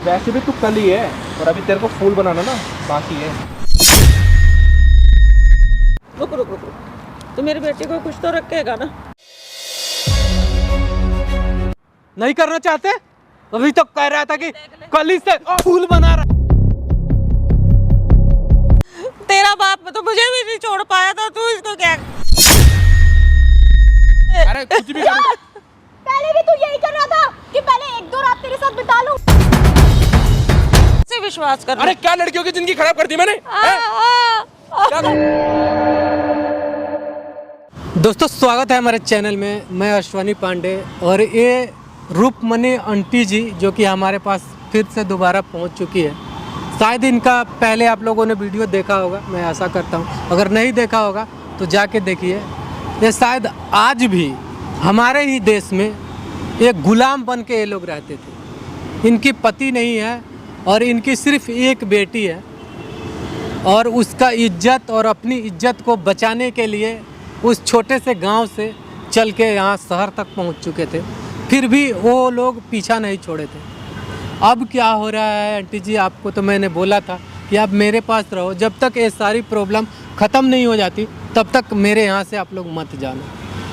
वैसे भी तू कल ही है और अभी तेरे को फूल बनाना ना बाकी है। रुक रुक रुक रुक, तो मेरी बेटी को कुछ तो रखेगा ना। नहीं करना चाहते? अभी तो कह रहा था कि कल ही से फूल बना रहा। तेरा बाप तो मुझे भी नहीं छोड़ पाया था, तू इसको क्या? अरे कुछ भी कर। पहले भी तू यही कर रहा था कि पहले एक दो रात तेरे साथ बिता लूं। से विश्वास कर। अरे क्या लड़कियों की जिंदगी खराब कर दी मैंने? दोस्तों स्वागत है हमारे चैनल में। मैं अश्वनी पांडे और ये रूपमनी आंटी जी जो कि हमारे पास फिर से दोबारा पहुंच चुकी है। शायद इनका पहले आप लोगों ने वीडियो देखा होगा, मैं आशा करता हूं। अगर नहीं देखा होगा तो जाके देखिए। ये शायद आज भी हमारे ही देश में एक गुलाम बन के ये लोग रहते थे। इनकी पति नहीं है और इनकी सिर्फ एक बेटी है और उसका इज्जत और अपनी इज्जत को बचाने के लिए उस छोटे से गांव से चल के यहाँ शहर तक पहुँच चुके थे। फिर भी वो लोग पीछा नहीं छोड़े थे। अब क्या हो रहा है आंटी जी, आपको तो मैंने बोला था कि आप मेरे पास रहो, जब तक ये सारी प्रॉब्लम ख़त्म नहीं हो जाती तब तक मेरे यहाँ से आप लोग मत जाना।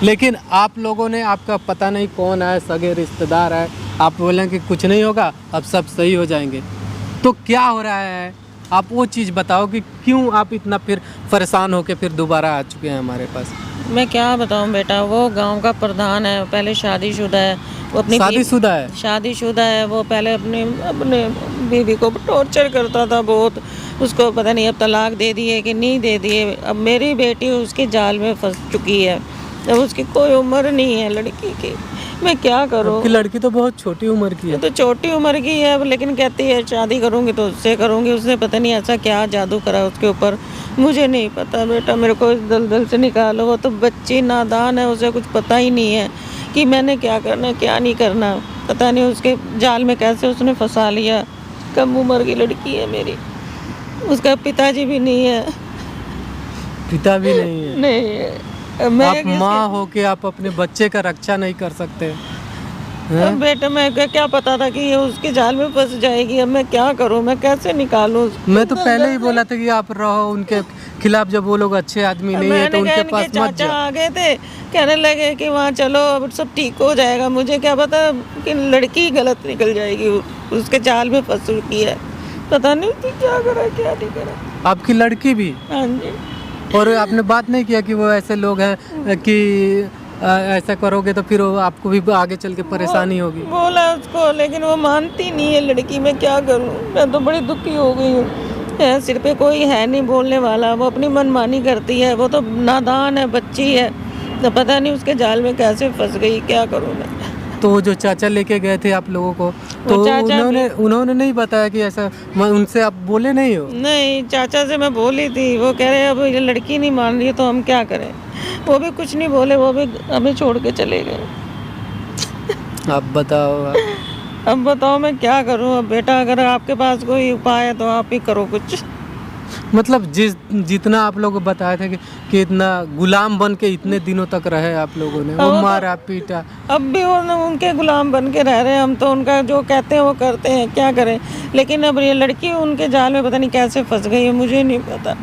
लेकिन आप लोगों ने, आपका पता नहीं कौन है, सगे रिश्तेदार है, आप बोलें कि कुछ नहीं होगा, अब सब सही हो जाएंगे। तो क्या हो रहा है आप वो चीज़ बताओ कि क्यों आप इतना फिर परेशान होकर फिर दोबारा आ चुके हैं हमारे पास। मैं क्या बताऊं बेटा, वो गांव का प्रधान है, पहले शादीशुदा है, वो अपनी शादीशुदा है। शादीशुदा है वो। पहले अपने बीवी को टॉर्चर करता था बहुत। उसको पता नहीं अब तलाक दे दिए कि नहीं दे दिए। अब मेरी बेटी उसके जाल में फंस चुकी है। अब उसकी कोई उम्र नहीं है लड़की की, मैं क्या करूं? आपकी लड़की तो बहुत छोटी उम्र की है। तो छोटी उम्र की है, लेकिन कहती है शादी करूंगी तो उससे करूंगी। उसने पता नहीं ऐसा क्या जादू करा उसके ऊपर, मुझे नहीं पता बेटा। मेरे को इस दलदल से निकालो। वो तो बच्ची नादान है, उसे कुछ पता ही नहीं है कि मैंने क्या करना क्या नहीं करना। पता नहीं उसके जाल में कैसे उसने फंसा लिया। कम उम्र की लड़की है मेरी, उसका पिताजी भी नहीं है। पिता भी नहीं है? नहीं है। आप माँ हो के आप अपने बच्चे का रक्षा नहीं कर सकते? अब बेटा मैं क्या पता था कि ये उसके जाल में फंस जाएगी। अब मैं क्या करूं, मैं कैसे निकालूं? मैं तो पहले ही बोला था कि आप रहो उनके खिलाफ, जब वो लोग अच्छे आदमी नहीं है तो उनके पास मत चाचा जाओ। आ गए थे, कहने लगे कि वहाँ चलो अब सब ठीक हो जाएगा। मुझे क्या पता कि लड़की गलत निकल जाएगी, उसके जाल में फंस चुकी है। पता नहीं कि क्या करा क्या नहीं करा। आपकी लड़की भी? हाँ जी। और आपने बात नहीं किया कि वो ऐसे लोग हैं कि ऐसा करोगे तो फिर आपको भी आगे चल के परेशानी होगी? बोला उसको, लेकिन वो मानती नहीं है लड़की। मैं क्या करूं? मैं तो बड़ी दुखी हो गई हूँ। सिर पे कोई है नहीं बोलने वाला, वो अपनी मनमानी करती है। वो तो नादान है, बच्ची है, तो पता नहीं उसके जाल में कैसे फंस गई। क्या करूं मैं? तो वो जो चाचा लेके गए थे आप लोगों को, तो उन्होंने नहीं बताया कि ऐसा? उनसे आप बोले नहीं हो? नहीं, चाचा से मैं बोली थी। वो कह रहे अब ये लड़की नहीं मान रही है तो हम क्या करें। वो भी कुछ नहीं बोले, वो भी हमें छोड़ के चले गए। आप बताओ। अब बताओ मैं क्या करूं? अब बेटा अगर आपके पास कोई उपाय है तो आप ही करो कुछ। मतलब जितना आप लोग बताए थे कि इतना गुलाम बन के इतने दिनों तक रहे आप लोगों ने, वो मारा पीटा, अब भी वो उनके गुलाम बन के रह रहे हैं। हम तो उनका जो कहते हैं वो करते हैं, क्या करें। लेकिन अब ये लड़की उनके जाल में पता नहीं कैसे फंस गई है, मुझे नहीं पता।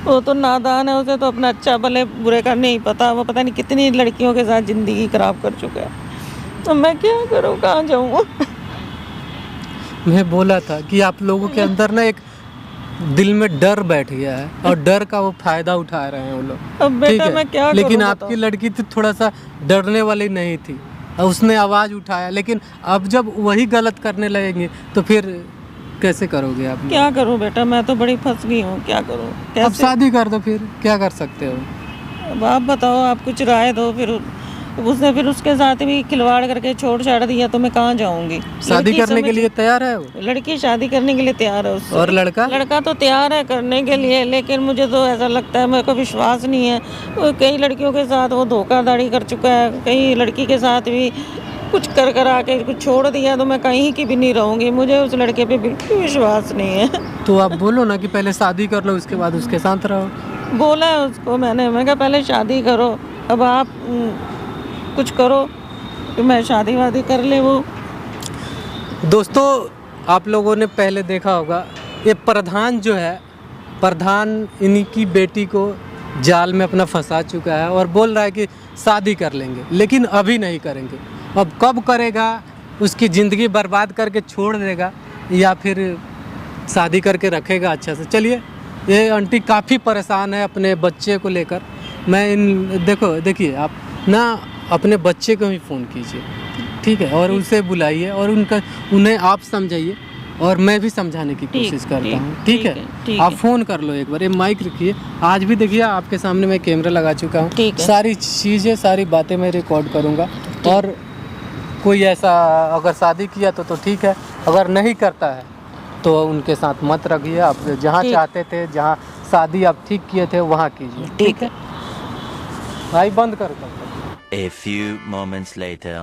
वो तो नादान है, उसे तो अपना अच्छा भले बुरे का नहीं पता। वो पता नहीं कितनी लड़कियों के साथ ज़िंदगी खराब कर चुका है। तो मैं क्या करूँ, कहाँ जाऊँ? मैं बोला था कि आप लोगों के अंदर ना एक दिल में डर बैठ गया है और डर का वो फायदा उठा रहे हैं वो लोग। अब बेटा मैं क्या करूं? लेकिन आपकी लड़की तो थोड़ा सा डरने वाली नहीं थी, उसने आवाज़ उठाया। लेकिन अब जब वही गलत करने लगेंगे तो फिर कैसे करोगे आप? क्या करूं बेटा, मैं तो बड़ी फंस गई हूँ। क्या करूं? कैसे? अब शादी कर दो, फिर क्या कर सकते हो? अब आप बताओ, आप कुछ राय दो। फिर उसने फिर उसके साथ भी खिलवाड़ करके छोड़ छाड़ दिया तो मैं कहाँ जाऊंगी? शादी करने के लिए तैयार है वो? लड़की शादी करने के लिए तैयार है उससे। और लड़का तो तैयार है करने के लिए, लेकिन मुझे तो ऐसा लगता है, मेरे को विश्वास नहीं है। कई लड़कियों के साथ वो धोखाधड़ी कर चुका है, कई लड़की के साथ भी कुछ कर आके कुछ छोड़ दिया। तो मैं कहीं की भी नहीं रहूँगी, मुझे उस लड़के पे बिल्कुल विश्वास नहीं है। तो आप बोलो ना कि पहले शादी कर लो, उसके बाद उसके साथ रहो। बोला है उसको मैंने कहा पहले शादी करो, अब आप कुछ करो कि मैं शादी वादी कर ले। वो दोस्तों आप लोगों ने पहले देखा होगा, ये प्रधान जो है, प्रधान इन्हीं की बेटी को जाल में अपना फंसा चुका है और बोल रहा है कि शादी कर लेंगे, लेकिन अभी नहीं करेंगे। अब कब करेगा, उसकी ज़िंदगी बर्बाद करके छोड़ देगा या फिर शादी करके रखेगा अच्छा से। चलिए, ये आंटी काफ़ी परेशान है अपने बच्चे को लेकर। मैं देखिए आप ना अपने बच्चे को ही फ़ोन कीजिए, ठीक है, और उसे बुलाइए और उन्हें आप समझाइए और मैं भी समझाने की कोशिश करता हूँ, ठीक है। आप फ़ोन कर लो एक बार, ये माइक रखिए। आज भी देखिए आपके सामने मैं कैमरा लगा चुका हूँ, सारी चीज़ें, सारी बातें मैं रिकॉर्ड करूँगा। और कोई ऐसा अगर शादी किया तो ठीक है, अगर नहीं करता है तो उनके साथ मत रखिए। आप जहाँ चाहते थे, जहाँ शादी आप ठीक किए थे वहाँ कीजिए, ठीक है भाई। बंद कर। A few moments later.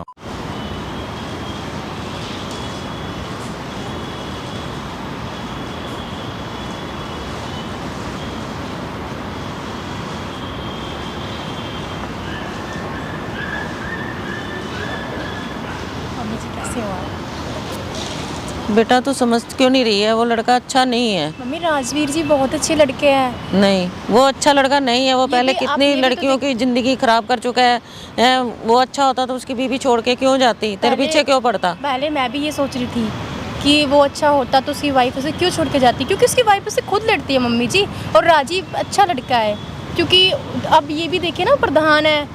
बेटा तू समझ क्यों नहीं रही है? वो लड़का अच्छा नहीं है मम्मी। राजवीर जी बहुत अच्छे लड़के हैं। नहीं, वो अच्छा लड़का नहीं है। वो पहले कितनी लड़कियों की जिंदगी खराब कर चुका है। वो अच्छा होता तो उसकी बीवी छोड़ के क्यों जाती, तेरे पीछे क्यों पड़ता? पहले मैं भी ये सोच रही थी कि वो अच्छा होता तो उसकी वाइफ उसे क्यों छोड़ के जाती, क्योंकि उसकी वाइफ उसे खुद लड़ती है मम्मी जी। और राजीव अच्छा लड़का है, क्योंकि अब ये भी देखिए ना, प्रधान है,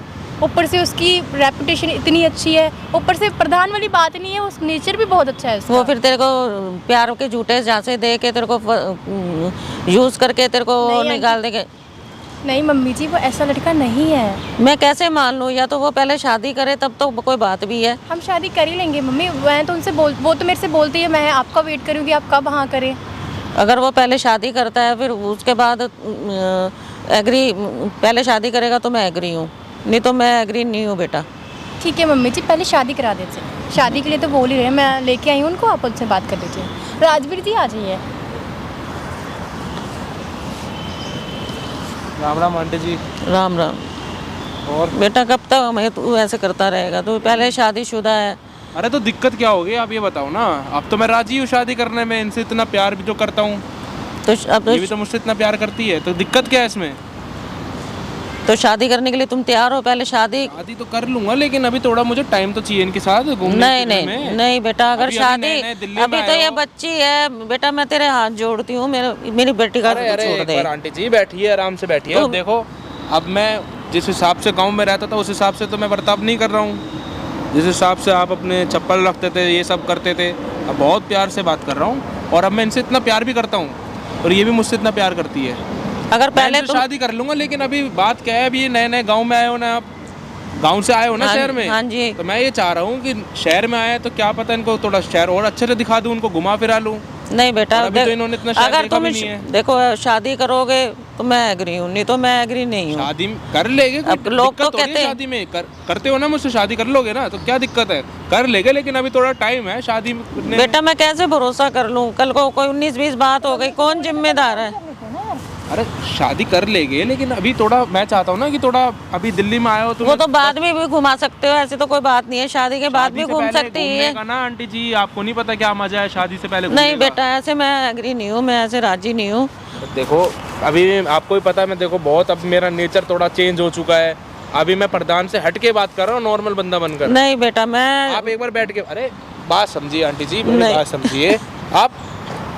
ऊपर से उसकी रेपुटेशन इतनी अच्छी है, ऊपर से प्रधान वाली बात नहीं है, उस नेचर भी बहुत अच्छा है उसका। वो फिर तेरे को प्यार के झूठे झांसे दे के तेरे को यूज करके तेरे को निकाल देंगे। नहीं मम्मी जी, वो ऐसा लड़का नहीं है। मैं कैसे मान लूँ? या तो वो पहले शादी करे तब तो कोई बात भी है। हम शादी कर ही लेंगे मम्मी। मैं तो उनसे वो तो मेरे से बोलती है मैं आपका वेट करूँगी, आप कब हाँ करें। अगर वो पहले शादी करता है फिर उसके बाद एग्री, पहले शादी करेगा तो मैं एग्री हूँ, नहीं तो मैं एग्री नहीं हूँ बेटा। ठीक है मम्मी जी, पहले शादी करा देते हैं। शादी के लिए तो बोल ही रहे हैं, मैं लेके आई हूँ उनको, आप उनसे बात कर लीजिए। राजवीर जी आ जाइए। राम राम आंटी जी। राम राम। और बेटा कब तक हमें तू ऐसे करता रहेगा? तू पहले शादीशुदा है। अरे तो दिक्कत क्या होगी आप ये बताओ ना। अब तो मैं राजी हूँ शादी करने में, इनसे इतना प्यार भी जो करता हूँ, तो अब ये भी तो मुझसे इतना प्यार करती है, तो दिक्कत क्या है इसमें? तो शादी करने के लिए तुम तैयार हो? पहले शादी तो कर लूंगा, लेकिन अभी थोड़ा मुझे टाइम तो चाहिए इनके साथ घूमने नहीं फिरने नहीं में। नहीं बेटा, अगर अभी शादी नए-नए दिल्ली में अभी तो आए ये हो। बच्ची है बेटा, मैं तेरे हाथ जोड़ती हूँ, मेरी बेटी का अरे छोड़ एक दे। बार आंटी जी बैठिए, आराम से बैठिए। अब देखो, अब मैं जिस हिसाब से गाँव में रहता था उस हिसाब से तो मैं बर्ताव नहीं कर रहा हूँ। जिस हिसाब से आप अपने चप्पल रखते थे, ये सब करते थे, अब बहुत प्यार से बात कर रहा हूँ। और अब मैं इनसे इतना प्यार भी करता हूँ और ये भी मुझसे इतना प्यार करती है। अगर पहले तो शादी कर लूंगा, लेकिन अभी बात क्या है, अभी ये नए नए गांव में आए हो ना, आप गांव से आए हो ना शहर में। हाँ जी। तो मैं ये चाह रहा हूँ कि शहर में आए तो क्या पता इनको थोड़ा शहर और अच्छे से दिखा दूँ, उनको घुमा फिरा लूँ। नहीं बेटा, और अभी तो इन्होंने इतना शहर अगर देखा तुम भी नहीं है। देखो शादी करोगे तो मैं एग्री हूँ, नहीं तो मैं एग्री नहीं हूँ। शादी कर लेंगे, अब लोग तो कहते हैं शादी में करते हो ना, मुझसे शादी कर लोगे ना, तो क्या दिक्कत है, कर लेंगे, लेकिन अभी थोड़ा टाइम है शादी में। बेटा मैं कैसे भरोसा कर लूँ? कल को कोई 19-20 बात हो गई, कौन जिम्मेदार है? अरे शादी कर लेंगे, लेकिन अभी थोड़ा मैं चाहता हूँ ना कि थोड़ा अभी दिल्ली में आए हो तो वो तो बाद में भी घुमा सकते हो, ऐसे तो कोई बात नहीं है, शादी के बाद भी शादी से घूम पहले सकती घूमने है। का ना आंटी जी, आपको नहीं पता क्या मजा है शादी से पहले नहीं घूमने का। बेटा, ऐसे मैं एग्री नहीं हूँ, मैं ऐसे राजी नहीं हूँ। देखो अभी आपको ही पता है, मैं देखो बहुत अब मेरा नेचर थोड़ा चेंज हो चुका है। अभी मैं प्रधान से हट के बात कर रहा हूँ, नॉर्मल बंदा बनकर। नहीं बेटा, मैं आप एक बार बैठ के, अरे बात समझिए आंटी जी, मेरी बात समझिए। आप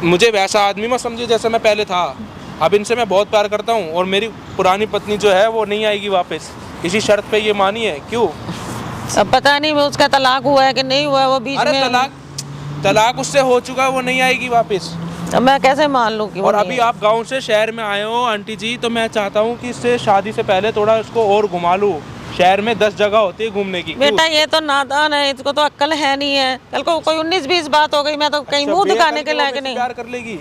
मुझे वैसा आदमी मत समझिए जैसा मैं पहले था। अब इनसे मैं बहुत प्यार करता हूँ और मेरी पुरानी पत्नी जो है वो नहीं आएगी वापस, इसी शर्त पे ये मानी है। क्यों? अब पता नहीं वो उसका तलाक हुआ है कि नहीं हुआ है, वो बीच अरे में तलाक उससे हो चुका है, वो नहीं आएगी वापस। अब मैं कैसे मान लूँ कि वो और नहीं अभी है? आप गांव से शहर में आए हो आंटी जी, तो मैं चाहता हूँ कि इससे शादी से पहले थोड़ा इसको और घुमा लूँ। शहर में 10 जगह होती है घूमने की। बेटा ये तो नादान है, इसको तो अक्ल है नहीं है। कल को कोई 19-20 बात हो गई, मैं तो कहीं मुंह दिखाने के लायक नहीं, प्यार कर लेगी।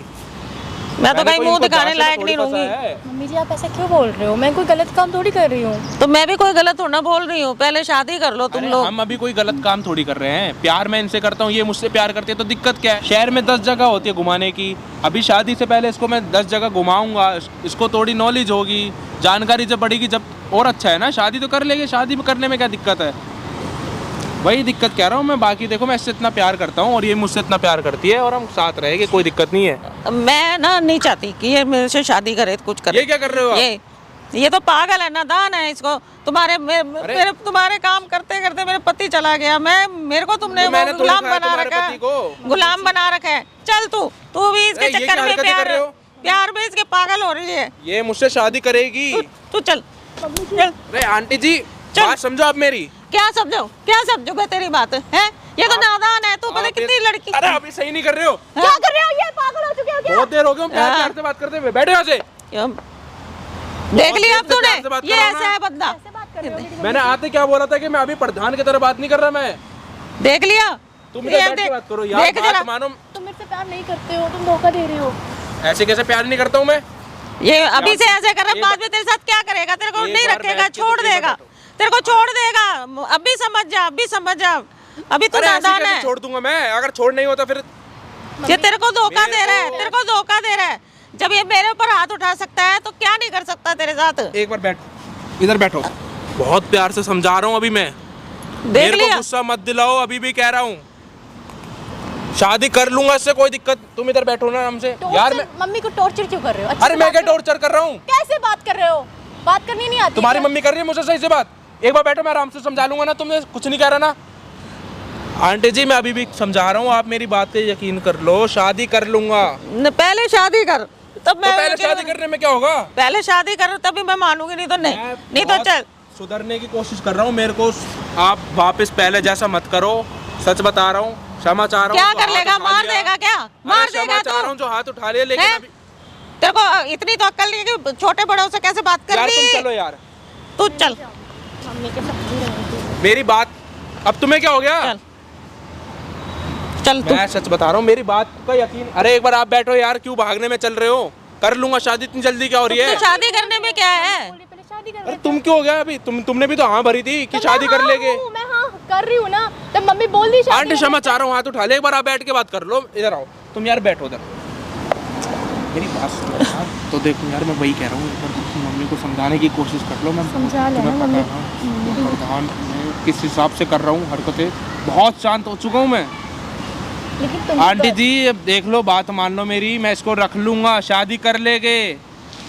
मैं तो मैंने कहीं कोई मुंह इनको दिखाने जांच लायक थोड़ी नहीं रहूंगी। फंसाया है। मम्मी जी आप ऐसा क्यों बोल रहे हो? मैं कोई गलत काम थोड़ी कर रही हूँ। तो मैं भी कोई गलत थोड़ा बोल रही हूँ, पहले शादी कर लो तुम अरे लोग। हम अभी कोई गलत काम थोड़ी कर रहे हैं, प्यार मैं इनसे करता हूँ, ये मुझसे प्यार करती है, तो दिक्कत क्या है? शहर में 10 जगह होती है घुमाने की। अभी शादी से पहले इसको मैं 10 जगह घुमाऊंगा, इसको थोड़ी नॉलेज होगी, जानकारी जब बढ़ेगी जब और अच्छा है ना। शादी तो कर लेंगे, शादी में करने में क्या दिक्कत है? वही दिक्कत कह रहा हूँ मैं। बाकी देखो मैं इससे इतना प्यार करता हूँ और ये मुझसे इतना प्यार करती है और हम साथ रहेंगे, कोई दिक्कत नहीं है। मैं ना नहीं चाहती कि ये मेरे से शादी करे, कुछ करे। ये क्या कर रहे हो आप? ये तो पागल है, नादान है। इसको तुम्हारे काम करते करते मेरे पति चला गया। मेरे को तुमने मैंने तो गुलाम लिखा है बना तुम्हारे रखा पति को। गुलाम बना रखा है। चल तू भी इसके ये क्या चक्कर में हरकतें कर रहे हो? प्यार में इसके पागल हो रही है। ये मुझसे शादी करेगी। तू चल। अरे आंटी जी बात समझो आप मेरी। क्या समझो मैं तेरी बात है? ये तो नादान है। तू पता कितनी लड़की। अरे अभी सही नहीं कर रहे हो। क्या कर रहे हो? ये पागल हो चुके हो क्या? बहुत देर हो गई प्यार से बात करते हुए। बैठो यहाँ से। देख लिया अब तूने, प्यार से बात ये करो ना। ऐसा है बंदा। मैंने आते क्या बोला था कि मैं अभी प्रधान की तरह बात नहीं कर रहा मैं। देख लिया। तुम इधर बैठ के बात करो यार। देख जरा। बात मानो। तुम मेरे से प्यार नहीं करते हो, तुम धोखा दे रहे हो। ऐसे कैसे प्यार नहीं करता हूँ मैं? ये अभी से ऐसे कर रहा है, बाद में तेरे साथ क्या करेगा? तेरे को नहीं रखेगा, छोड़ देगा। तेरे को छोड़ देगा। अभी समझ जा। अभी तू अरे ऐसे नादान कैसे है। छोड़ दूंगा मैं? अगर छोड़ नहीं होता फिर ये तेरे को धोखा दे रहा है। जब ये मेरे ऊपर हाथ उठा सकता है तो क्या नहीं कर सकता तेरे साथ? एक बार बैठ, इधर बैठो। बहुत प्यार से समझा रहा हूँ अभी मैं। देख मेरे को लिया। गुस्सा मत दिलाओ, अभी भी कह रहा हूँ। शादी कर लूंगा, इससे कोई दिक्कत। तुम इधर बैठो ना हमसे यार। मैं मम्मी को टॉर्चर क्यों कर रहे हो? अच्छे अरे से मैं बात क्या करो। टॉर्चर कर रहा हूँ? कैसे बात कर रहे हो? बात करनी नहीं आती? तुम्हारी क्या? मम्मी कर रही है मुझसे सही से बात। एक बार बैठो, मैं आराम से समझा लूंगा ना। तुमने कुछ नहीं कह रहा ना। आंटी जी मैं अभी भी समझा रहा हूँ, आप मेरी बात पे यकीन कर लो। शादी कर लूंगा। पहले शादी कर तब मैं। तो पहले शादी करने में क्या होगा? पहले शादी कर तभी मैं मानूंगी, नहीं तो नहीं। मैं नहीं तो बहुत चल। सुधरने की कोशिश कर रहा हूँ। मेरे को आप वापस पहले जैसा मत करो। सच बता रहा हूँ, क्षमा चाह रहा हूँ। क्या जो कर हाथ लेगा? उठा मार लिया। देगा क्या? अरे मार क्षमा देगा चाह रहा हूँ, जो हाथ उठा लिया। लेकिन हैं? अभी तेरे को इतनी तो अक्ल नहीं है कि छोटे बड़ों से कैसे बात कर यार तुम ली? चलो यार। तू चल। मम्मी के साथ नहीं रहती। मेरी बात, अब तुम्हें क्या हो गया? चल तू। मैं सच बता रहा हूँ, मेरी बात का यकीन। अरे एक बार आप बैठो यार, क्यों भागने में चल रहे हो? कर लूंगा शादी, इतनी जल्दी क्या हो रही है? तो शादी करने में क्या है? पहले शादी कर अरे तुम क्यों हो गया अभी? तुमने भी तो हाँ भरी थी कि शादी कर लेंगे। मैं हाँ कर रही हूँ ना, तब मम्मी बोल दी शादी आंटी क्षमा चाह रहा हूँ, हाथ उठा ले। एक बार आप बैठ के बात कर लो। इधर आओ तुम यार, बैठो उधर। मेरी बात सुनो यार। तो देखो यार, मैं वही कह रहा हूँ, एक बार तुम मम्मी को समझाने की कोशिश कर लो। मैं समझा लेना तुम्हें पता है ना, प्रधान मैं किस हिसाब से कर रहा हूँ हरकतें। बहुत शांत हो चुका हूँ मैं। लेकिन तुम आंटी जी अब देख लो, बात मान लो मेरी। मैं इसको रख लूंगा, शादी कर लेंगे।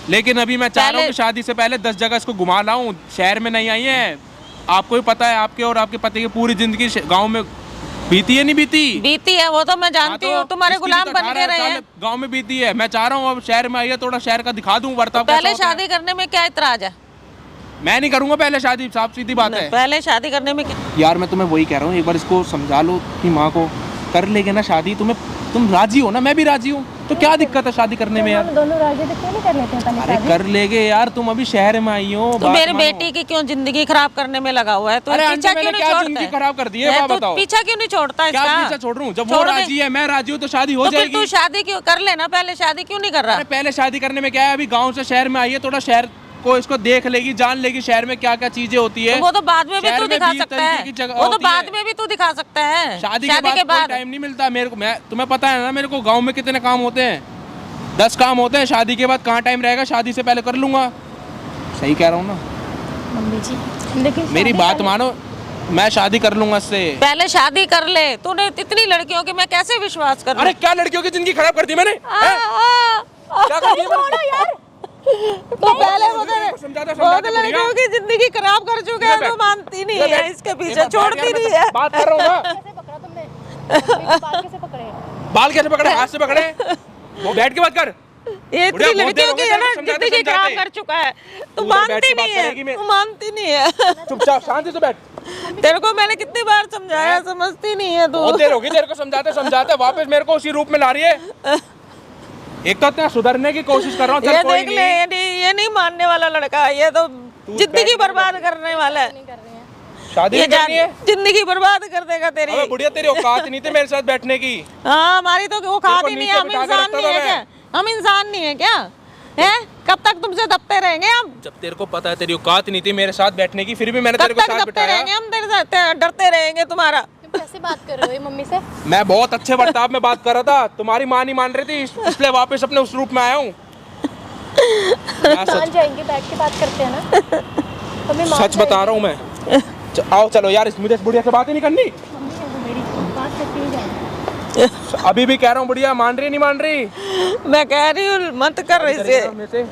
लेकिन अभी मैं चाह रहा हूँ कि शादी से पहले 10 जगह इसको घुमा लाऊं। शहर में नहीं आई है, आपको भी पता है। आपके और आपके पति की पूरी जिंदगी गांव में बीती है, नहीं बीती? बीती है, वो तो मैं जानती हूँ। तुम्हारे गुलाम बन के रहे हैं। गांव में बीती है। मैं चाह रहा हूँ अब शहर में आई है, थोड़ा शहर का दिखा दूं बर्ताव। पहले शादी करने में क्या इतराज है? मैं नहीं करूंगा पहले शादी, साफ सीधी बात है। पहले शादी करने में यार मैं तुम्हें वही कह रहा हूँ, एक बार इसको समझा लो कि माँ को कर लेंगे ना शादी। तुम राजी हो ना? मैं भी राजी हूँ। तो क्या दिक्कत है शादी करने में यार? दोनों राजी तो क्यों नहीं कर लेते हैं पहले अरे शादी? कर लेंगे यार, तुम अभी शहर में आई हो। तो मेरे बेटी की क्यों जिंदगी खराब करने में लगा हुआ है? तू अरे पीछा आंटी, क्यों मैंने नहीं क्या छोड़ता? जिंदगी खराब कर दी है? बात बताओ। पीछा क्यों नहीं छोड़ता क्या इसका? पीछा छोड़ रहा हूँ? जब वो छोड़ दे। राजी है, मैं राजी हूँ, तो शादी हो तो फिर जाएगी। तू शादी क्यों कर लेना? पहले शादी क्यों नहीं कर रहा? अरे पहले शादी करने में क्या है? अभी गांव से शहर में आई है, थोड़ा शहर को इसको देख लेगी, जान लेगी शहर में क्या क्या चीजें होती है। तो वो तो बाद में भी शहर तू में दिखा 20 सकता तरीके है। की जगह वो तो होती है। बाद में भी तू दिखा सकता है। शादी के बाद कोई टाइम नहीं मिलता मेरे को। मैं तुम्हें पता है ना मेरे को गांव में कितने काम होते हैं। 10 काम होते हैं। शादी के बाद कहाँ टाइम रहेगा? शादी से पहले कर लूंगा। सही कह रहा हूँ ना मम्मी जी लेकिन मेरी शादी बात कर- मानो, मैं शादी कर लूंगा इससे। पहले शादी कर ले। तूने इतनी लड़कियों की मैं कैसे विश्वास कर अरे क्या लड़कियों की जिंदगी खराब कर दी मैंने? हैं? क्या कर दिया मैंने? यार तो पहले समझाते बहुत लड़कियों की जिंदगी खराब कर चुके हैं। इधर तो मानती नहीं इधर है, बैठ। इसके पीछे एक बार छोड़ती बैठ यार, नहीं मैं है। बात कर रहा हूँ ना। कैसे पकड़ा तुमने? मम्मी के बाल कैसे पकड़े? बाल कैसे पकड़े? हाथ से पकड़े। वो बैठ के बात कर। ये बुढ़िया, इतनी बहुत देर लड़कियों हो की गई है ना तेरे को समझाते जिंदगी खराब समझाते। कर चुका है। तू उधर बैठ मानती के बात नहीं है। करेगी मैं। तू मानती नहीं है। चुपचाप शांति से बैठ। तेरे को मैंने कितनी बार समझाया, समझती नहीं है तू। बहुत देर होगी तेरे को समझाते समझाते, वापस मेरे को उसी रूप में ला रही है। एक तो इतना सुधरने की कोशिश कर रहा हूँ। ये चल कोई देख ले, नहीं, ये नहीं मानने वाला लड़का है। ये तो जिंदगी बर्बाद करने वाला है। शादी ये नहीं करनी है। जिंदगी बर्बाद कर देगा तेरी। अबे बुढ़िया, तेरी औकात नहीं थी मेरे साथ बैठने की। हाँ, हमारी तो वो खाती नीचे नहीं है। हम बिठा के इंसान रखता नहीं है था क्या? हम इंसान नहीं है क्या? हैं? कब तक तुमसे दबते रहेंगे हम? जब तेरे को पता है तेरी औकात नहीं थी मेरे साथ बैठने की, फिर भी मैंने कब तेरे को तक साथ दबते बिठाया। रहेंगे हम? तेरे साथ डरते रहेंगे तुम्हारा। तुम कैसे बात कर रहे हो ये मम्मी से? मैं बहुत अच्छे बर्ताव में बात कर रहा था। तुम्हारी माँ नहीं मान रही थी, इसलिए वापस अपने उस रूप में आया हूँ। मान जाएंगे, बैठ के बात करते हैं ना। मम्मी मान सच बता जाएंगी। रहा हूँ मैं। आओ चलो यार, मुझे इस बुढ़िया से बात ही नहीं करनी। अभी भी कह रहा हूँ, बुढ़िया मान रही नहीं मान रही? मैं कह रही हूँ मत कर रही से।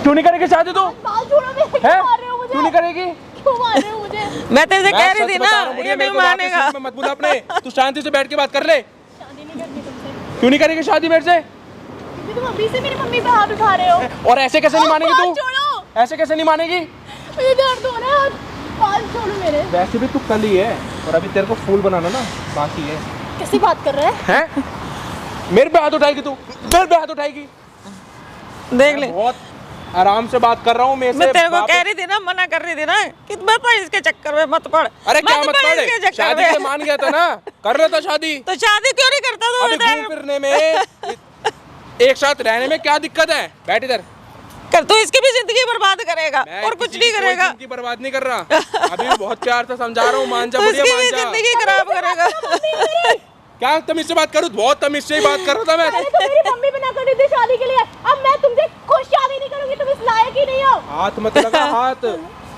क्यों नहीं करेगी शादी तू? बाल छोड़ो मेरे, है? क्यों मार रहे हो मुझे? क्यों नहीं करेगी? क्यों मार रहे हो मुझे? मैं तेरे से कह रही सच थी बता ना, रहा हूँ, बुढ़िया, ये नहीं मेरे को वापस मानेगा। इसमें मत बुला अपने। तू शांति से बैठ के बात कर ले। शादी नहीं करनी तुमसे, क्यों नहीं करेगी शादी मेरे से? क्योंकि तुम अभी से मेरी मम्मी पे हाथ उठा रहे हो। और ऐसे कैसे नहीं मानेगी बाल तू? छोड़ो, ऐसे कैसे नहीं मानेगी? मुझे दर्द हो रहा है, बाल छोड़ो मेरे। वैसे भी तू कल ही है, और अभी तेरे को फूल बनाना ना बाकी है। कैसी बात कर रहा है? हैं? मेरे पे हाथ उठाएगी तू? मेरे पे हाथ उठाएगी? देख ले, बहुत आराम से बात कर रहा हूँ मैं मैं तेरे को कह रही थी ना, मना कर रही थी ना कि मत पढ़ इसके चक्कर में, मत पढ़। अरे क्या मत पढ़ पढ़े? इसके चक्कर शादी में। से मान गया था ना, कर रहा था शादी। तो शादी क्यों नहीं करता तू? अभी घूम फिरने में, एक साथ रहने में क्या दिक्कत है? बैठ इधर। कर तू इसकी भी जिंदगी बर्बाद करेगा मैं और कुछ किसी नहीं की कोई करेगा। जिंदगी बर्बाद नहीं कर रहा। अभी भी बहुत प्यार से समझा रहा हूँ, मान जा तू बुढ़िया, इसकी मान भी जा। जिंदगी खराब करेगा। क्या तमीज से बात करूँ? बहुत तमीज से ही बात कर रहा था मैं। मैंने तो मेरी मम्मी पे ना कर दी थी शादी के लिए, अब मैं तुमसे खुद शादी नहीं करूंगी, तुम इस लायक ही नहीं हो। हाथ मत लगा हाथ।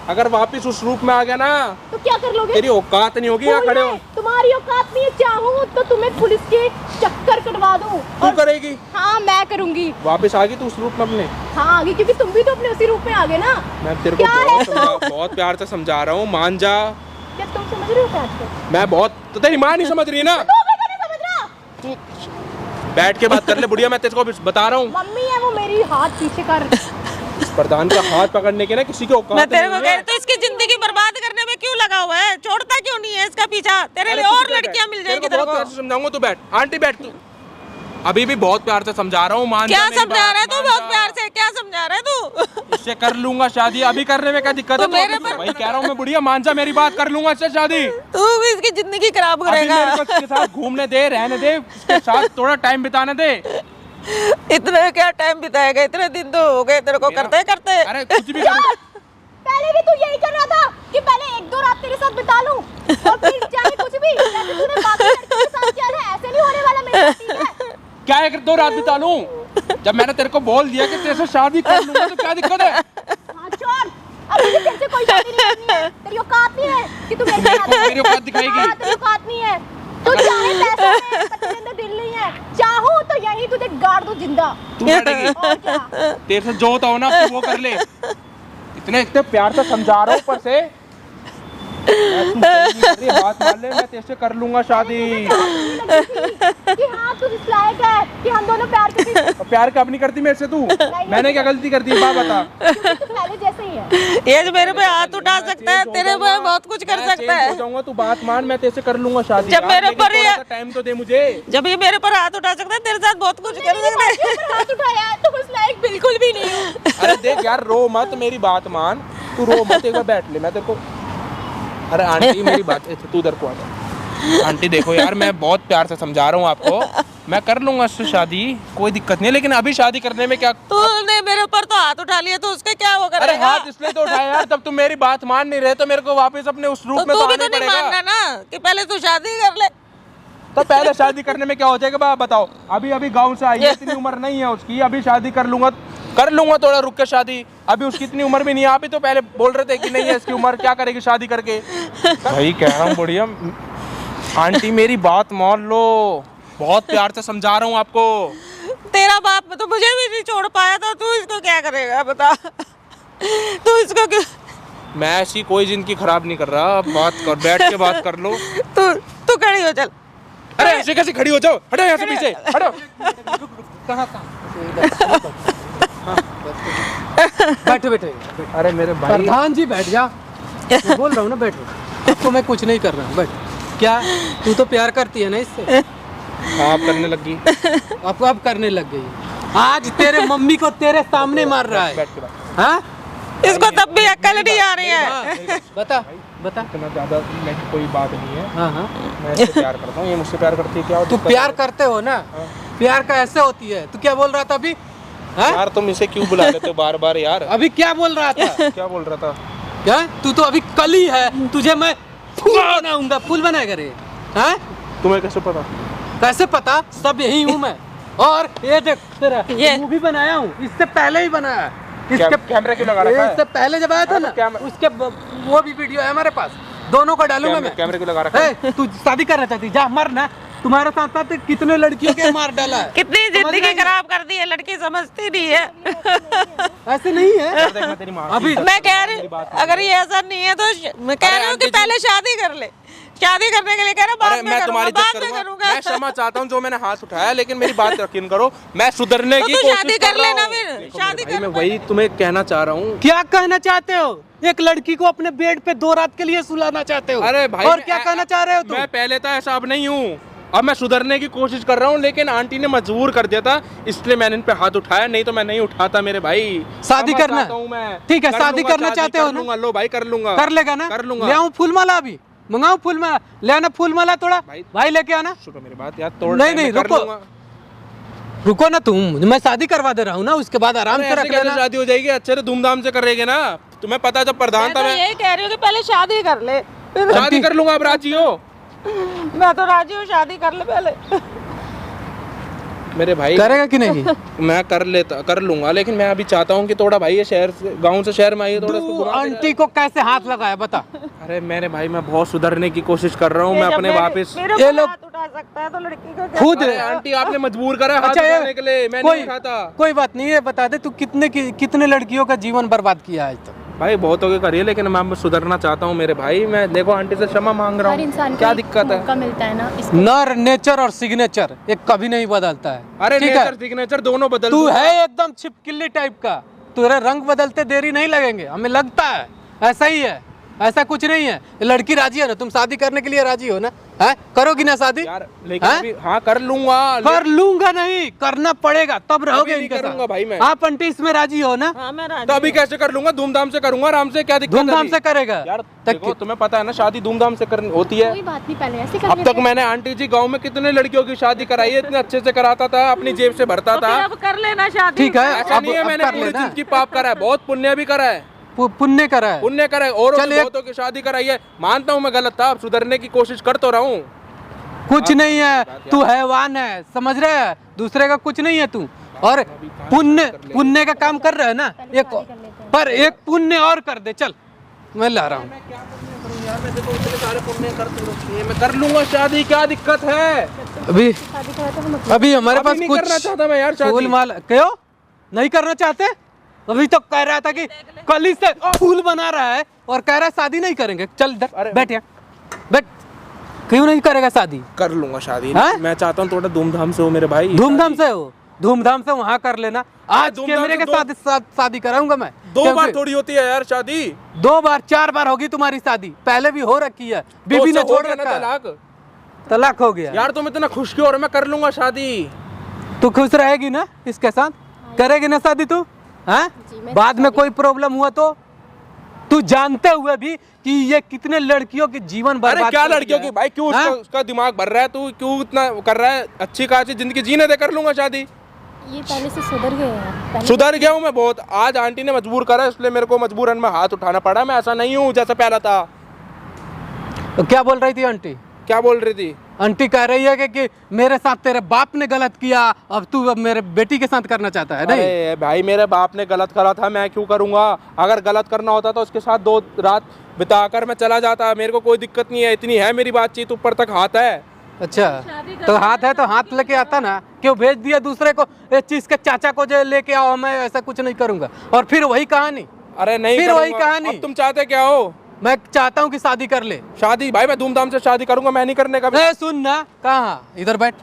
अगर वापिस उस रूप में आ गया ना, तो क्या कर लोगे? तेरी औकात नहीं होगी यहाँ भूल खड़े गए, हो। तुम्हारी औकात नहीं है, चाहूँ तो तुम्हें पुलिस के चक्कर कटवा दूं। तू करेगी? हाँ मैं करूंगी। वापिस आ गई तू उस रूप में अपने? हाँ आगे, क्योंकि तुम भी तो अपने उसी रूप में आ गए ना। मैं तेरे को क्या बहुत प्यार से समझा रहा हूँ, मान जा। क्या तुम समझ रहे हो क्या आजकल? मैं बहुत, तो तेरी माँ नहीं समझ रही है ना। तो मैं क्यों नहीं समझ रहा? तू बैठ के बात कर ले बुढ़िया, मैं तेरे को बता रहा हूँ। मम्मी है वो मेरी, हाथ पीछे कर। इस प्रधान का हाथ पकड़ने के ना किसी के औकात मैं तेरे को नहीं कह है। रही तो इसकी जिंदगी बर्बाद करने में क्यों लगा हुआ है? छोड़ता क्यों नहीं है इसका पीछा? तेरे अरे लिए तू और बैठ, लड़कियां मिल तेरे जाएंगी को तेरे बहुत प्यार को। से समझाऊंगा, तू बैठ। आंटी बैठ तू। अभी भी बहुत प्यार से समझा रहा हूँ, मान जा क्या मेरी समझा बात, रहा है तू? मान बहुत जा। प्यार से क्या समझा रहा है तू? इससे कर लूंगा शादी। अभी करने में क्या दिक्कत तो है? मेरे तो पर- वही कह रहा हूँ मैं, बुढ़िया मान जा मेरी बात, कर लूंगा इससे शादी। तू इसकी जिंदगी खराब अभी करेगा। मेरे को इसके साथ घूमने दे, रहने दे, इसके साथ थोड़ा टाइम बिताने दे। इतने क्या टाइम बिताएगा? इतने दिन तो हो गए तेरे को करते करते। अरे कुछ भी कर। पहले भी तू यही कर रहा था कि पहले एक दो रात तेरे साथ बिता लूं और फिर चाहे कुछ भी, जैसे तूने बाकी लड़कियों के साथ किया था, ऐसे नहीं होने वाला मेरे साथ, ठीक है? क्या एक दो रात बिता लूं? जब मैंने तेरे को बोल दिया कि तेरे से शादी कर लूंगा तो क्या दिक्कत है? हाँ छोड़, अब मुझे तेरे से कोई शादी नहीं करनी है। तेरी औकात नहीं है कि तू मेरे से शादी मेरी औकात दिखाएगी। हाँ, तेरी औकात नहीं है। तू चाहे पैसे में, पर तेरे अंदर दिल नहीं है। चाहूँ तो यहीं तुझे गाड़ दूं जिंदा। तू बैठेगी? और क्या? तेरे से जो होता हो ना अब तो वो कर ले। इतने प्यार से समझा रहा हूँ ऊपर से। तू सही नहीं कर रही, हाथ मार ले, मैं तेरे से कर लूंगा शादी। कि हाँ तू इस लायक है कि हम दोनों प्यार करते हैं। और प्यार कब नहीं करती मेरे से तू? मैंने क्या गलती कर दी बात बता। क्योंकि तू पहले जैसे ही है। ये जो मेरे पे हाथ उठा सकता है, तेरे पे बहुत कुछ कर सकता हो है। जाऊंगा, तू बात मान, मैं तेरे से कर लूंगा शादी। जब यार, मेरे लेकिन पर ही थोड़ा है। सा टाइम तो दे मुझे। जब ये मेरे पर हाथ उठा सकता है, तेरे साथ बहुत कुछ कर सकता है। पर हाथ उठाया है, तुम इस लायक बिल्कुल भी नहीं हो। अरे देख यार, रो मत, मेरी बात मान। तू रो मत, एक बार बैठ ले, मैं तेरे को। अरे आंटी मेरी बात, तू इधर को आ जा। आंटी देखो यार, मैं बहुत प्यार से समझा रहा हूँ आपको, मैं कर लूंगा उससे शादी, कोई दिक्कत नहीं, लेकिन अभी शादी करने में क्या। तूने मेरे ऊपर तो हाथ उठा लिया, तो उसके क्या वो अरे करेगा? हाथ इसलिए तो उठाया यार, तब तुम मेरी बात मान नहीं रहे, तो मेरे को वापस अपने उस रूप तो में तू तो भी आना तो नहीं पड़ेगा। मानना ना कि पहले तू शादी कर ले। तो पहले शादी करने में क्या हो जाएगा बाबा बताओ? अभी गांव से आई है, इतनी उम्र नहीं है उसकी, अभी शादी कर लूंगा थोड़ा रुक के शादी। अभी उसकी इतनी उम्र भी नहीं है, आप ही तो पहले बोल रहे थे कि नहीं है इसकी उम्र, क्या करेगी शादी करके? भाई कह रहा हूँ बढ़िया, आंटी मेरी बात मान लो, बहुत प्यार से समझा रहा हूँ आपको। तेरा बाप तो मुझे भी नहीं छोड़ पाया था, तू इसको क्या करेगा बता? तू इसको क्यों? मैं ऐसी कोई जिंदगी खराब नहीं कर रहा, बात कर, बैठ के बात कर लो। तू खड़ी हो, चल। अरे ऐसे कैसे खड़ी हो जाओ? हटो यहाँ से पीछे, हटो। बैठो बैठो। अरे मेरे भाई, प्रधान जी बैठ जा, मैं बोल रहा हूँ ना बैठो। आपको मैं कुछ नहीं कर रहा हूँ, बैठ। क्या तू तो प्यार करती है ना इससे? हाँ करने लगी। आपको अब करने लग गई। आज तेरे मम्मी को तेरे सामने मार रहा है। बैठ के बात। हाँ इसको तब भी अक्ल नहीं आ रही है। हाँ, बता बता। इतना ज्यादा मेरी कोई बात नहीं है, हाँ हाँ, मैं इससे प्यार करता हूँ, ये मुझसे प्यार करती है, क्या तू प्यार करते हो ना? प्यार का ऐसे होती है। तू क्या बोल रहा था अभी? हाँ? यार तुम इसे क्यों बुला लेते हो बार बार यार? अभी क्या बोल रहा था? क्या बोल रहा था? क्या तू तो अभी कली है, तुझे मैं फूल बनाऊंगा। फूल बनाएगा रे? हाँ तुम्हें कैसे पता? कैसे पता? सब यही हूँ मैं। और ये देख तेरा ये- मूवी बनाया हूँ, इससे पहले ही बनाया। कैमरे क्यों लगा रखा है? इससे पहले जब आया था ना, कैमरा- उसके वो भी वीडियो है हमारे पास, दोनों को डालूंगा मैं। कैमरे को लगा रखा है। ए, तू शादी करना चाहती, जा मर ना। तुम्हारे साथ साथ कितने लड़कियों के मार डाला है। कितनी जिंदगी खराब कर दी है, लड़की समझती नहीं है। ऐसे नहीं है देखना तेरी माँ अभी। मैं कह रही हूँ अगर ये ऐसा नहीं है तो मैं कह रही हूँ कि पहले शादी कर ले। शादी करने के लिए कह रहा बाद अरे में मैं करूंगा, तुम्हारी बाद इज्जत में करूंगा। करूंगा। मैं क्षमा चाहता हूँ जो मैंने हाथ उठाया, लेकिन मेरी बात यकीन करो, मैं सुधरने की तो तू कोशिश शादी कर कर रहा लेना हूँ। फिर, देखो शादी मेरे भाई, कर मैं वही तुम्हें कहना चाह रहा हूँ। क्या कहना चाहते हो? एक लड़की को अपने बेड पे 2 रात के लिए सुलाना चाहते हो? अरे भाई, और क्या कहना चाह रहे हो तुम? मैं पहले तो ऐसा अब नहीं हूँ, अब मैं सुधरने की कोशिश कर रहा हूँ, लेकिन आंटी ने मजबूर कर दिया था, इसलिए मैंने इन पे हाथ उठाया, नहीं तो मैं नहीं उठाता मेरे भाई। शादी क्षमा करना चाहता हूँ मैं। ठीक है, कर शादी लूंगा, करना चाहते हो कर ना? लूंगा, लो भाई कर लूंगा। कर लेगा ना? कर लूंगा। ले आऊं फूल माला, अभी मंगाऊं फूल माला, ले आना फूल माला थोड़ा। भाई लेके आना। सुनो मेरी बात यार, तोड़ नहीं, मैं नहीं, कर रुको। लूंगा। रुको ना तुम, मैं शादी करवा दे रहा हूँ ना, उसके बाद आराम अरे से ऐसे रख कैसे लेना। शादी हो जाएगी? अच्छे से धूमधाम से करेंगे ना, तुम्हें पता जब प्रधान मैं था तो मैं यही कह रही हूँ कि पहले शादी कर ले। फिर शादी कर लूंगा। आप राजी हो? मैं तो राजी हूँ, शादी कर ले पहले। मेरे भाई करेगा कि नहीं? मैं कर लूंगा, लेकिन मैं अभी चाहता हूँ कि थोड़ा भाई ये शहर से, गांव से शहर में आइए, थोड़ा इसको तू घुमा के आंटी को कैसे हाथ लगाया बता? अरे मेरे भाई, मैं बहुत सुधरने की कोशिश कर रहा हूँ, मैं अपने वापस। मेरे ये ऊपर लोग- हाथ उठा सकता है तो लड़की को क्या? खुद अरे आंटी आपने मजबूर करा हाथ अच्छा, ये- उठाने के लिए, मैं नहीं उठाता। कोई बात नहीं है, बता दे तू कितने लड़कियों का जीवन बर्बाद किया आज तक? भाई बहुत हो गया करिए, लेकिन मैं सुधरना चाहता हूँ मेरे भाई। मैं देखो आंटी से क्षमा मांग रहा हर इंसान हूँ, को क्या एक दिक्कत है? मौका मिलता है ना इस नर नेचर और सिग्नेचर एक कभी नहीं बदलता है। अरे ठीक नेचर है, सिग्नेचर दोनों बदल तू दूंगा। है एकदम छिपकली टाइप का, तेरे रंग बदलते देरी नहीं लगेंगे, हमें लगता है ऐसा ही है, ऐसा कुछ नहीं है। लड़की राजी है ना? तुम शादी करने के लिए राजी हो ना? है, करोगी ना शादी? यार लेकिन हैं? अभी हाँ कर लूंगा। कर लूंगा नहीं, करना पड़ेगा, तब रहोगे नहीं इनके करूंगा साथ। भाई मैं। आप आंटी इसमें राजी हो ना? हाँ मैं राजी तो अभी कैसे कर लूंगा? धूमधाम से करूंगा, आराम से, क्या दिक्कत है धूमधाम अभी? से करेगा यार तक देखो, तुम्हें पता है ना शादी धूमधाम से करनी होती है। कोई बात नहीं, पहले ऐसे कर अब लेते तक मैंने आंटी जी गांव में कितने लड़कियों की शादी कराई है, इतने अच्छे से कराता था, अपनी जेब से भरता तो था। फिर अब कर लेना शादी। ठीक है, ऐसा नहीं है, मैंने कर पूरी लेना। जिंदगी पाप करा है, बहुत पुण्य भी करा है, पुण्य करा है। पुण्य करा है, और चल एक- बहुतों की शादी कराई है। मानता हूँ मैं गलत था, अब सुधरने की कोशिश कर तो रहा हूँ। कुछ नहीं है, तू हैवान है, समझ रहे है? दूसरे का कुछ नहीं है तू। और पुण्य का काम कर रहा है ना, एक पर एक पुण्य और कर दे। चल मैं ला रहा हूँ। मैं कर लूंगा शादी, क्या दिक्कत है? अभी शादी करा तो हम अभी हमारे अभी पास नहीं कुछ करना चाहता मैं यार शादी। फूल माला क्यों नहीं करना चाहते? अभी तो कह रहा था कि कल ही से फूल बना रहा है और कह रहा है शादी नहीं करेंगे। चल इधर अरे- बैठ यहाँ, बैठ। क्यों नहीं करेगा शादी? कर लूंगा शादी, हैं? मैं चाहता हूँ थोड़ा धूमधाम से हो मेरे भाई। धूमधाम से हो, धूमधाम से वहाँ कर लेना। आज धूमधाम कैमरे से के साथ शादी कराऊंगा मैं। दो बार क्योंकि थोड़ी होती है यार शादी। 2 बार 4 बार होगी तुम्हारी शादी, पहले भी हो रखी है, बीबी ने तो छोड़ हो गया ना रखा है। तलाक। तलाक हो गया। यार तुम इतना खुश क्यों हो रहे? मैं कर लूंगा शादी। तू खुश रहेगी ना इसके साथ? करेगी ना शादी तू? हाँ, बाद में कोई प्रॉब्लम हुआ तो? तू जानते हुए भी कि ये कितने लड़कियों के जीवन अरे बर्बाद क्या कर लड़कियों दिया की भाई, क्यों हाँ? उसका दिमाग भर रहा है? तू क्यों इतना कर रहा है? अच्छी खासी जिंदगी जीने दे, कर लूंगा शादी। ये पहले से सुधर गए हैं पहले। सुधर गया हूँ मैं बहुत, आज आंटी ने मजबूर करा, इसलिए मेरे को मजबूरन में हाथ उठाना पड़ा। मैं ऐसा नहीं हूँ जैसा पहला था। तो क्या बोल रही थी आंटी? क्या बोल रही थी? आंटी कह रही है कि मेरे साथ तेरे बाप ने गलत किया, अब तू अब मेरे बेटी के साथ करना चाहता है। नहीं, अरे भाई मेरे बाप ने गलत करा था, मैं क्यों करूंगा? अगर गलत करना होता तो उसके साथ 2 रात बिताकर मैं चला जाता, मेरे को कोई दिक्कत नहीं है। इतनी है मेरी बातचीत, ऊपर तक हाथ है। अच्छा तो हाथ है तो हाथ लेके आता ना, क्यों भेज दिया दूसरे को? इस चीज के चाचा को जो लेके आओ, मैं ऐसा कुछ नहीं करूंगा। और फिर वही कहानी, अरे नहीं फिर करूंगा। वही कहानी। अब तुम चाहते क्या हो? मैं चाहता हूँ कि शादी कर ले। शादी भाई मैं धूमधाम से शादी करूंगा, मैं नहीं करने का भी। ए सुन ना, कहाँ, इधर बैठ,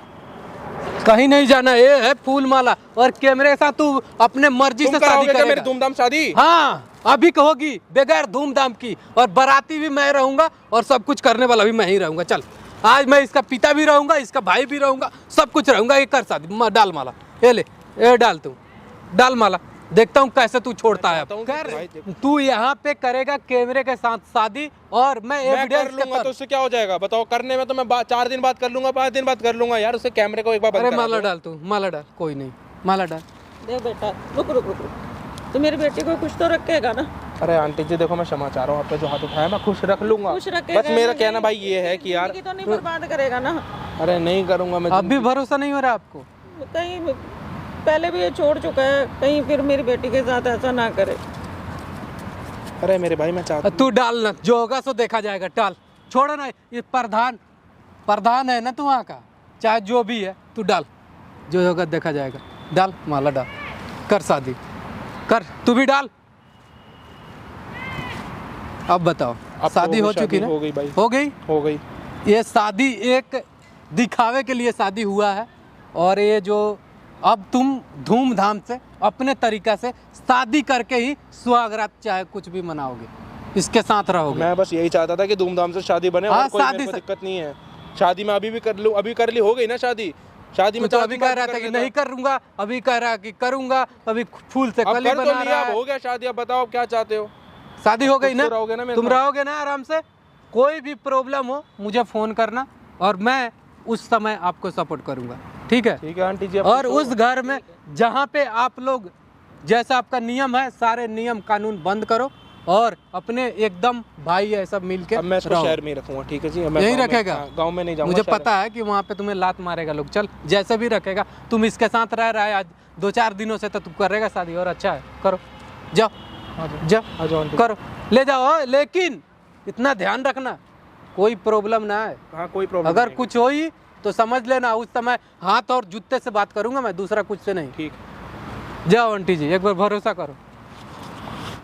कहीं नहीं जाना। ये है फूल माला और कैमरे के साथ तू अपने मर्जी तुम से शादी कराओगे क्या मेरी करेगा। धूमधाम शादी? हाँ अभी कहोगी बगैर धूमधाम की, और बाराती भी मैं रहूंगा और सब कुछ करने वाला भी मैं ही रहूंगा। चल आज मैं इसका पिता भी रहूंगा, इसका भाई भी रहूंगा, सब कुछ रहूंगा। ये कर शादी, डाल माला, ये ले, ये डाल, तू डाल माला, देखता हूँ कैसे तू छोड़ता है। चाहता हूँ कि भाई कर तू यहाँ पे करेगा कैमरे के साथ शादी, और मैं मैं कर एविडेंस के लूंगा पर। तो उससे क्या हो जाएगा बताओ? करने में तो मैं 4 दिन बाद कर लूंगा, 5 दिन बाद कर लूंगा यार। उससे कैमरे को एक बार बंद अरे करा माला दो। डाल, तू माला डाल, कोई नहीं, माला डाल। दे बेटा, रुक रुक रुक रुक। तो मेरी बेटी को कुछ तो रखेगा ना? अरे आंटी जी देखो, मैं क्षमा चाह रहा हूँ, आपने जो हाथ उठाया मैं खुश रख लूंगा। खुश रखेगा बस मेरा नहीं, कहना भाई ये है कि यार, जिंदगी तो नहीं बर्बाद करेगा ना? अरे नहीं करूंगा मैं। अब भी भरोसा नहीं हो रहा आपको? कहीं पहले भी ये छोड़ चुका है, कहीं फिर मेरी बेटी के साथ ऐसा ना करे। अरे मेरे भाई मैं चाहता तू डाल ना, जो होगा सो देखा जाएगा, डाल, छोड़ो ना, ये प्रधान है ना तू वहाँ का, चाहे जो भी है तू डाल, जो होगा देखा जाएगा, डाल माला डाल, कर शादी कर, तू भी डाल। अब बताओ, अब शादी तो हो चुकी ना? हो गई भाई, हो गई। ये शादी एक दिखावे के लिए शादी हुआ है, और ये जो अब तुम धूमधाम से अपने तरीका से शादी करके ही सुहागरात चाहे कुछ भी मनाओगे, इसके साथ रहोगे। मैं बस यही चाहता था कि धूमधाम से शादी बने, हाँ, और कोई शादी मेरे को से- दिक्कत नहीं है। शादी में अभी भी कर लूं, अभी कर ली, हो गई ना शादी। शादी तू में तो चार अभी दिन कह बाद रहा कर था कि लेता। नहीं करूंगा, अभी कह रहा कि करूंगा, अभी फूल से अब कली कर तो बना लिया, रहा अब है। हो गया शादी, अब बताओ अब क्या चाहते हो। शादी हो गई खुश ना, तो रहोगे ना मेरे तुम साथ? रहोगे ना आराम से, कोई भी प्रॉब्लम हो मुझे फोन करना, और मैं उस समय आपको सपोर्ट करूंगा, ठीक है? ठीक है आंटी जी। अब और खुश हो? उस घर में जहाँ पे आप लोग, जैसा आपका नियम है, सारे नियम कानून बंद करो, और अपने एकदम भाई है सब मिल के अब मैं इसको रहो। शहर में ही रखूंगा, ठीक है जी। अब मैं यहीं गाँव में- रखेगा? हाँ, गाँव में नहीं जाऊंगा। मुझे शहर पता है कि वहाँ पे तुम्हें लात मारेगा लोग, चल जैसे भी रखेगा, तुम इसके साथ रह रहा है आज 2-4 दिनों से, तो तू करेगा शादी, और अच्छा है, करो, जाओ में। आ जाओ जाओ आंटी। करो, ले जाओ, लेकिन इतना ध्यान रखना कोई प्रॉब्लम ना है। हाँ कोई प्रॉब्लम अगर नहीं। कुछ हो ही तो समझ लेना, उस समय हाथ और जूते से बात करूंगा मैं, दूसरा कुछ से नहीं। ठीक। जाओ आंटी जी, एक बार भरोसा करो।